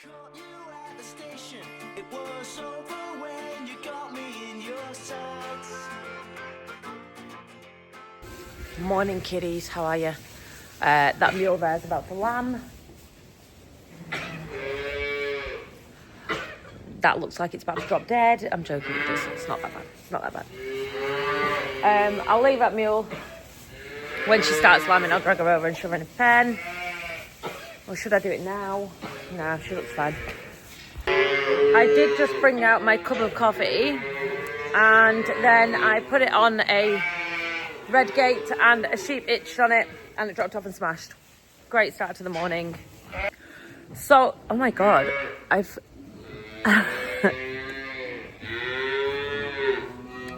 Caught you at the station. It was over when you got me in your sights. Morning kiddies, how are you? That mule there's about to lamb. That looks like it's about to drop dead. I'm joking, it's not that bad. It's not that bad. I'll leave that mule. When she starts lambing, I'll drag her over and shove her in a pen. Or should I do it now? Nah, she looks fine. I did just bring out my cup of coffee and then I put it on a red gate and a sheep itched on it and it dropped off and smashed. Great start to the morning. So, oh my God, I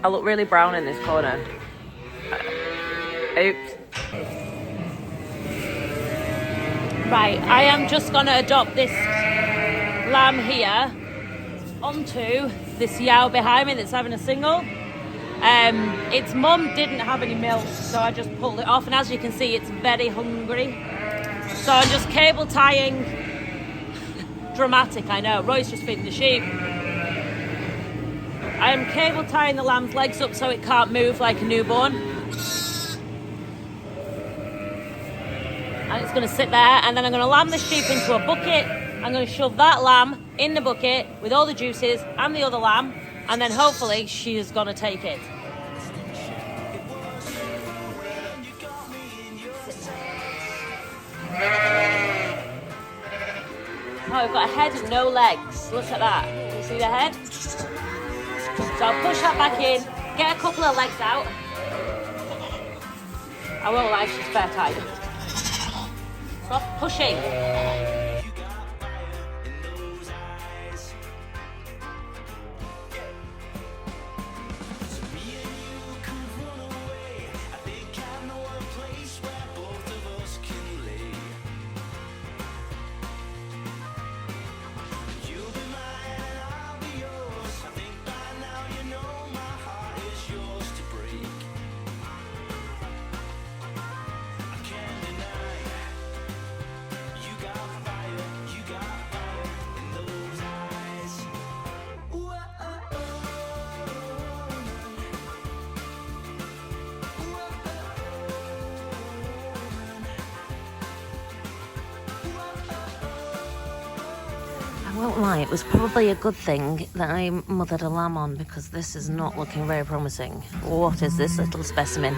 look really brown in this corner. Oops. Right, I am just gonna adopt this lamb here onto this yow behind me that's having a single. Its mum didn't have any milk, so I just pulled it off, and as you can see, it's very hungry. So I'm just cable tying. Dramatic, I know. Roy's just feeding the sheep. I am cable tying the lamb's legs up so it can't move like a newborn. And it's going to sit there, and then I'm going to lamb the sheep into a bucket. I'm going to shove that lamb in the bucket with all the juices and the other lamb, and then hopefully she is going to take it. Oh, we've got a head and no legs. Look at that. Can you see the head? So I'll push that back in, get a couple of legs out. I won't lie, she's fair tight. Stop pushing. I won't lie, it was probably a good thing that I mothered a lamb on because this is not looking very promising. What is this little specimen?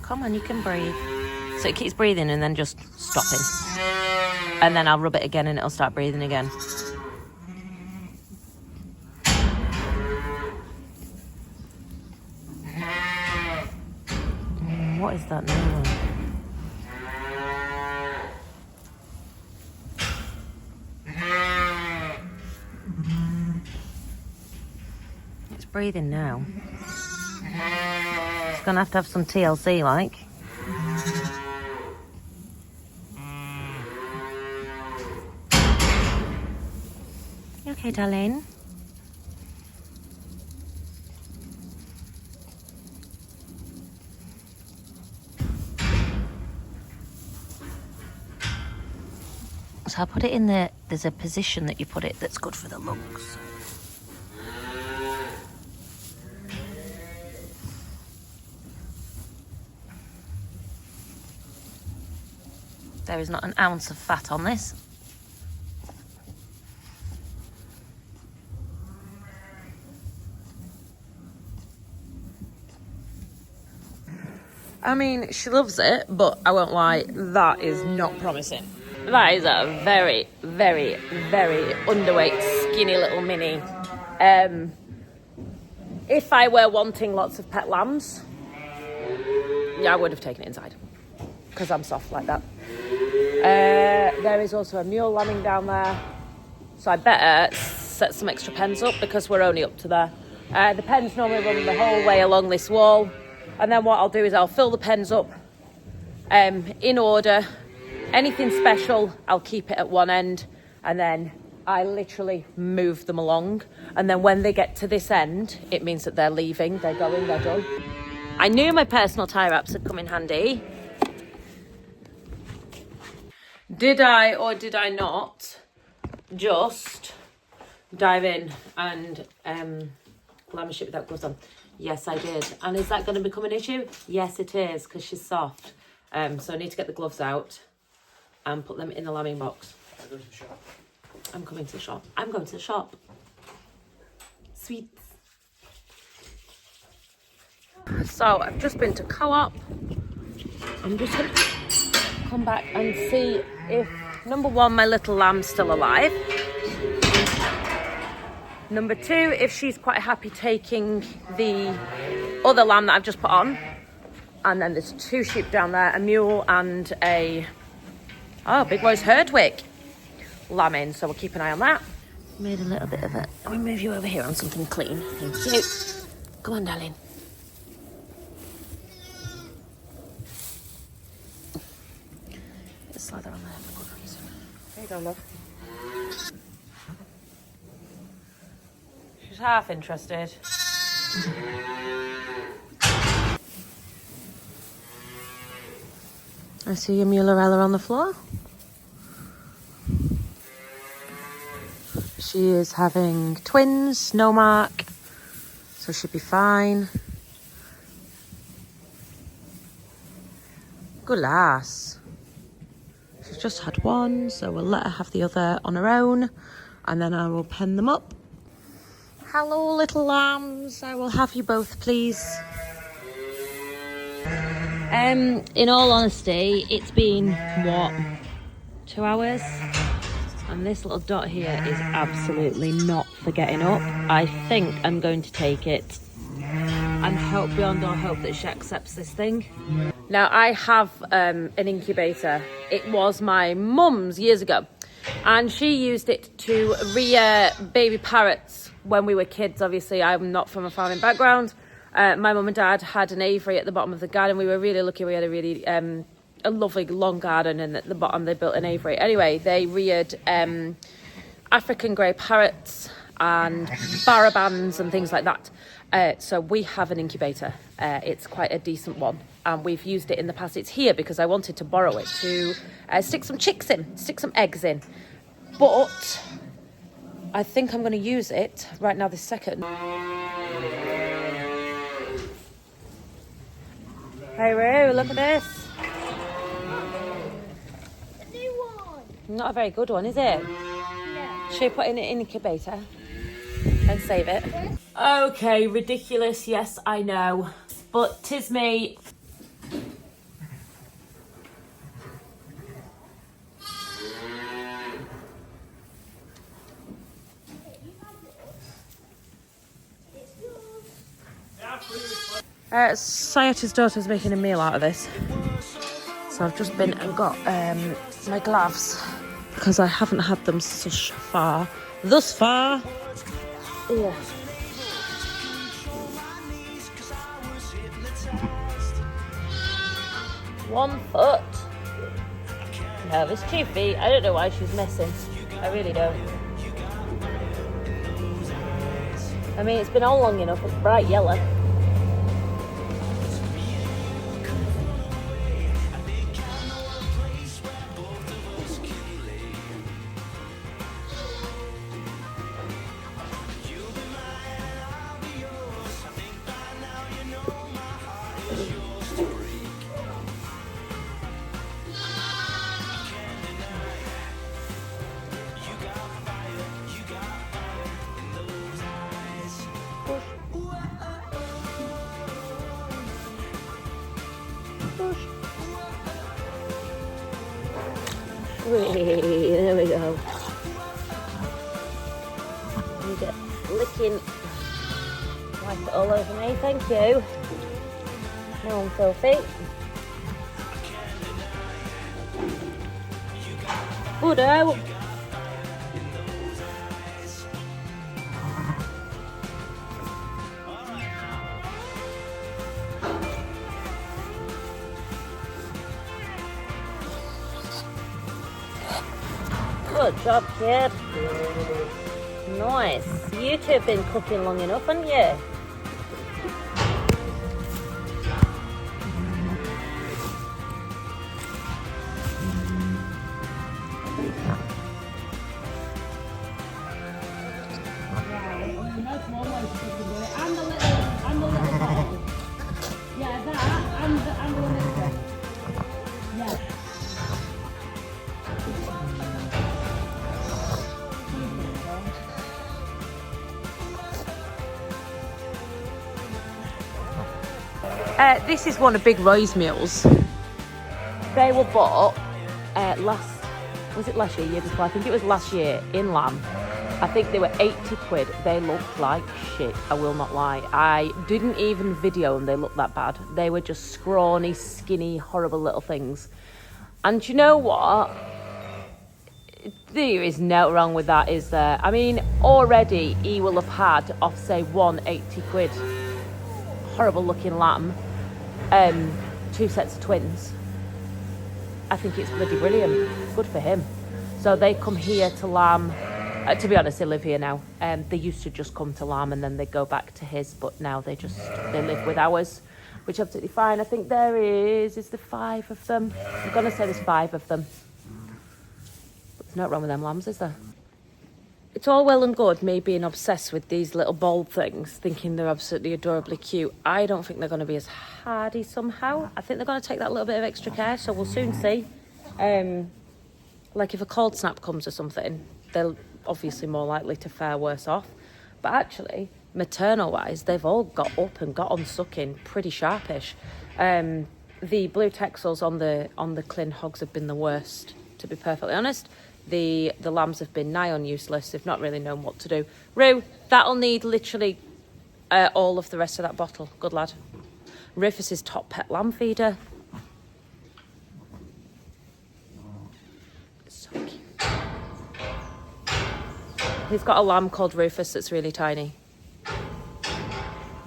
Come on, you can breathe. So it keeps breathing and then just stopping. And then I'll rub it again and it'll start breathing again. What is that now? It's breathing now. It's gonna have to have some TLC, like. You okay, darling? So I put it in there. There's a position that you put it that's good for the lungs. There is not an ounce of fat on this. I mean, she loves it, but I won't lie, that is not promising. That is a very, very, very underweight, skinny little mini. If I were wanting lots of pet lambs, yeah, I would have taken it inside because I'm soft like that. There is also a mule lambing down there, so I better set some extra pens up because we're only up to there. The pens normally run the whole way along this wall, and then what I'll do is I'll fill the pens up in order. Anything special, I'll keep it at one end, and then I literally move them along. And then when they get to this end, it means that they're leaving, they're going, they're done. I knew my personal tie wraps had come in handy. Did I or did I not just dive in and blamish it without gloves on? Yes, I did. And is that going to become an issue? Yes, it is, because she's soft. So I need to get the gloves out and put them in the lambing box. I go to the shop. I'm coming to the shop. I'm going to the shop. Sweet. So I've just been to Co-op. I'm just going to come back and see if, number one, my little lamb's still alive. Number two, if she's quite happy taking the other lamb that I've just put on. And then there's 2 sheep down there, a mule and a, big boy's Herdwick lambing. So we'll keep an eye on that. Made a little bit of it. Let me move you over here on something clean. Thank you. Go on, darling. Just slather on there for good reason. There you go, love. She's half interested. I see your Mulorella on the floor. She is having twins, no mark, so she'll be fine. Good lass. She's just had one, so we'll let her have the other on her own, and then I will pen them up. Hello, little lambs. I will have you both, please. In all honesty, it's been, 2 hours? And this little dot here is absolutely not for getting up. I think I'm going to take it and hope beyond all hope that she accepts this thing. Now, I have an incubator. It was my mum's years ago, and she used it to rear baby parrots when we were kids. Obviously, I'm not from a farming background. My mum and dad had an aviary at the bottom of the garden. We were really lucky. We had a really a lovely long garden, and at the bottom they built an aviary. Anyway, they reared African grey parrots and barabans and things like that. So we have an incubator. It's quite a decent one, and we've used it in the past. It's here because I wanted to borrow it to stick some chicks in, stick some eggs in. But I think I'm going to use it right now this second. Hey Roo, look at this. A new one. Not a very good one, is it? Yeah. Should we put it in an incubator and save it? Okay, ridiculous, yes, I know. But 'tis me. Sayata's daughter's making a meal out of this. So I've just been and got my gloves because I haven't had them thus far. Yeah. 1 foot. No, there's 2 feet. I don't know why she's missing. I really don't. I mean, it's been all long enough. It's bright yellow. There we go. You get licking. Wipe it all over me, thank you. No, I'm filthy. Goodo. Good job, kid. Nice. You two have been cooking long enough, haven't you? And the little bottle. Yeah, that and the liquor. Yeah. This is one of Big Roy's meals. They were bought last year, year before? I think it was last year in lamb. I think they were 80 quid. They looked like shit, I will not lie. I didn't even video them, they looked that bad. They were just scrawny, skinny, horrible little things. And you know what? There is no wrong with that, is there? I mean, already he will have had off, say, 180 quid. Horrible looking lamb. 2 sets of twins. I think it's bloody brilliant. Good for him. So they come here to lamb. To be honest, they live here now. They used to just come to lamb and then they go back to his, but now they live with ours, which is absolutely fine. I think there is there 5 of them? I'm gonna say there's 5 of them. But there's no wrong with them lambs, is there? It's all well and good me being obsessed with these little bold things, thinking they're absolutely adorably cute. I don't think they're going to be as hardy somehow. I think they're going to take that little bit of extra care, so we'll soon see. Like if a cold snap comes or something, they're obviously more likely to fare worse off. But actually, maternal-wise, they've all got up and got on sucking pretty sharpish. The blue Texels on the Clin hogs have been the worst, to be perfectly honest. The lambs have been nigh on useless. They've not really known what to do. Roo, that'll need literally all of the rest of that bottle. Good lad. Rufus's top pet lamb feeder. So cute. He's got a lamb called Rufus that's really tiny.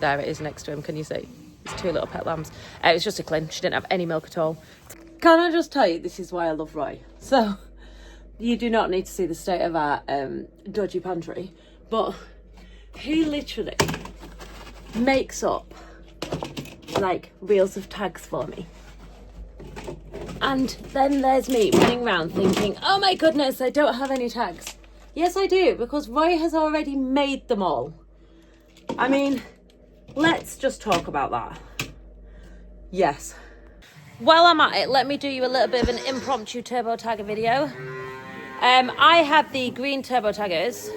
There it is next to him. Can you see? It's 2 little pet lambs. It was just a Clin. She didn't have any milk at all. Can I just tell you, this is why I love Roy. So, you do not need to see the state of our dodgy pantry, but he literally makes up like reels of tags for me. And then there's me running around thinking, oh my goodness, I don't have any tags. Yes, I do, because Roy has already made them all. I mean, let's just talk about that. Yes. While I'm at it, let me do you a little bit of an impromptu turbo tagger video. I had the green turbo taggers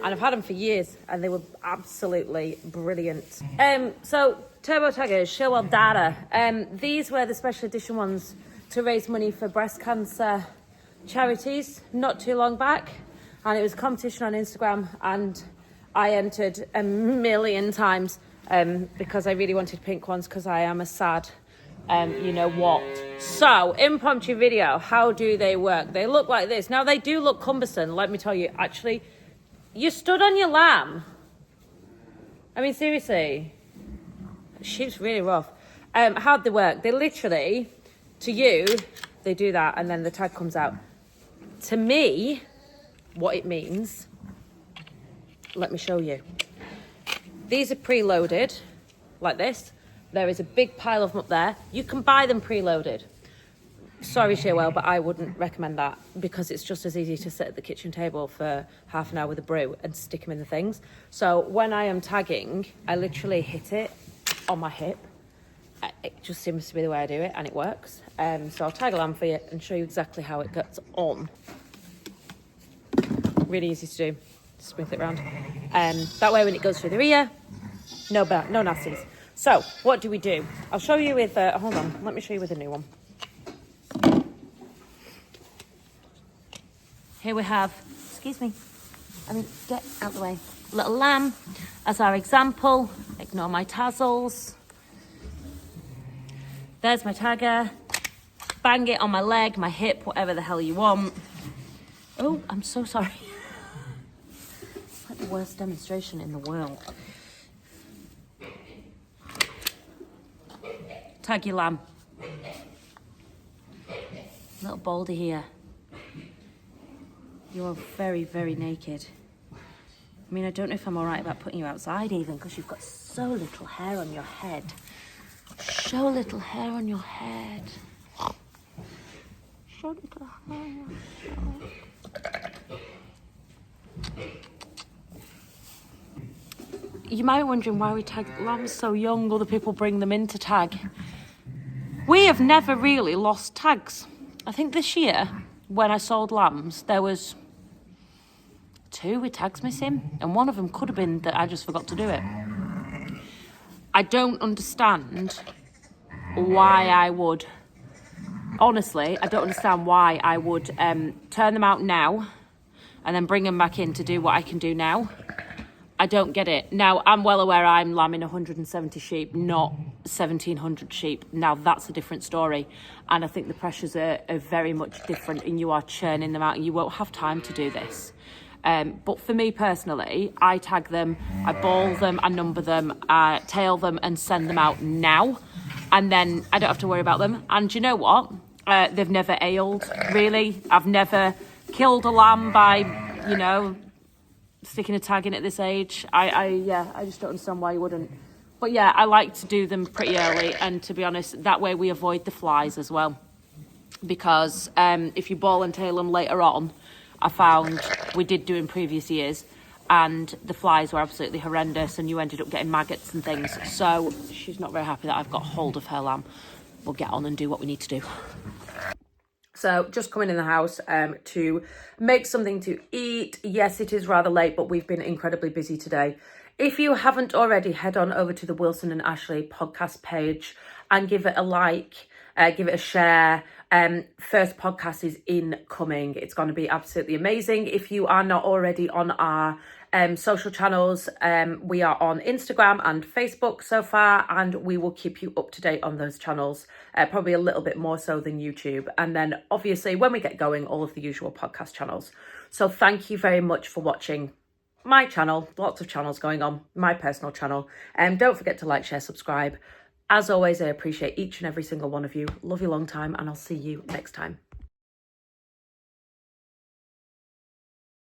and I've had them for years and they were absolutely brilliant. So turbo taggers, show all data. These were the special edition ones to raise money for breast cancer charities not too long back, and it was a competition on Instagram and I entered a million times because I really wanted pink ones because I am a sad you know what. So, impromptu video, how do they work? They look like this. Now, they do look cumbersome, let me tell you. Actually, you stood on your lamb. I mean, seriously. Sheep's really rough. How'd they work? They literally, to you, they do that and then the tag comes out. To me, what it means, let me show you. These are preloaded, like this. There is a big pile of them up there. You can buy them preloaded. Sorry, Shearwell, but I wouldn't recommend that because it's just as easy to sit at the kitchen table for half an hour with a brew and stick them in the things. So when I am tagging, I literally hit it on my hip. It just seems to be the way I do it and it works. So I'll tag a lamb for you and show you exactly how it gets on. Really easy to do. Sprinkle it around. That way when it goes through the ear, no nasties. So, what do we do? I'll show you with, hold on, let me show you with a new one. Here we have, excuse me, get out the way. Little lamb as our example. Ignore my tassels. There's my tagger. Bang it on my leg, my hip, whatever the hell you want. Oh, I'm so sorry. It's like the worst demonstration in the world. Tag your lamb. Little baldy here. You are very, very naked. I mean, I don't know if I'm all right about putting you outside even because you've got so little hair on your head. So little hair on your head. So little hair. you might be wondering why we tag lambs so young. Other people bring them in to tag. We have never really lost tags. I think this year, when I sold lambs, there was 2 with tags missing, and one of them could have been that I just forgot to do it. I don't understand why I would, honestly, I don't understand why I would turn them out now and then bring them back in to do what I can do now. I don't get it. Now, I'm well aware I'm lambing 170 sheep, not 1,700 sheep. Now, that's a different story. And I think the pressures are very much different, and you are churning them out, and you won't have time to do this. But for me personally, I tag them, I ball them, I number them, I tail them and send them out now. And then I don't have to worry about them. And you know what? They've never ailed, really. I've never killed a lamb by, you know, sticking a tag in at this age. I just don't understand why you wouldn't. But yeah, I like to do them pretty early, and to be honest, that way we avoid the flies as well. Because if you ball and tail them later on, I found we did do in previous years, and the flies were absolutely horrendous, and you ended up getting maggots and things. So she's not very happy that I've got hold of her lamb. We'll get on and do what we need to do. So just coming in the house to make something to eat. Yes, it is rather late, but we've been incredibly busy today. If you haven't already, head on over to the Wilson and Ashley podcast page and give it a like, give it a share. First podcast is incoming. It's going to be absolutely amazing. If you are not already on our social channels, we are on Instagram and Facebook so far, and we will keep you up to date on those channels, probably a little bit more so than YouTube. And then obviously when we get going, all of the usual podcast channels. So thank you very much for watching my channel. Lots of channels going on, my personal channel. Don't forget to like, share, subscribe. As always, I appreciate each and every single one of you. Love you long time, and I'll see you next time.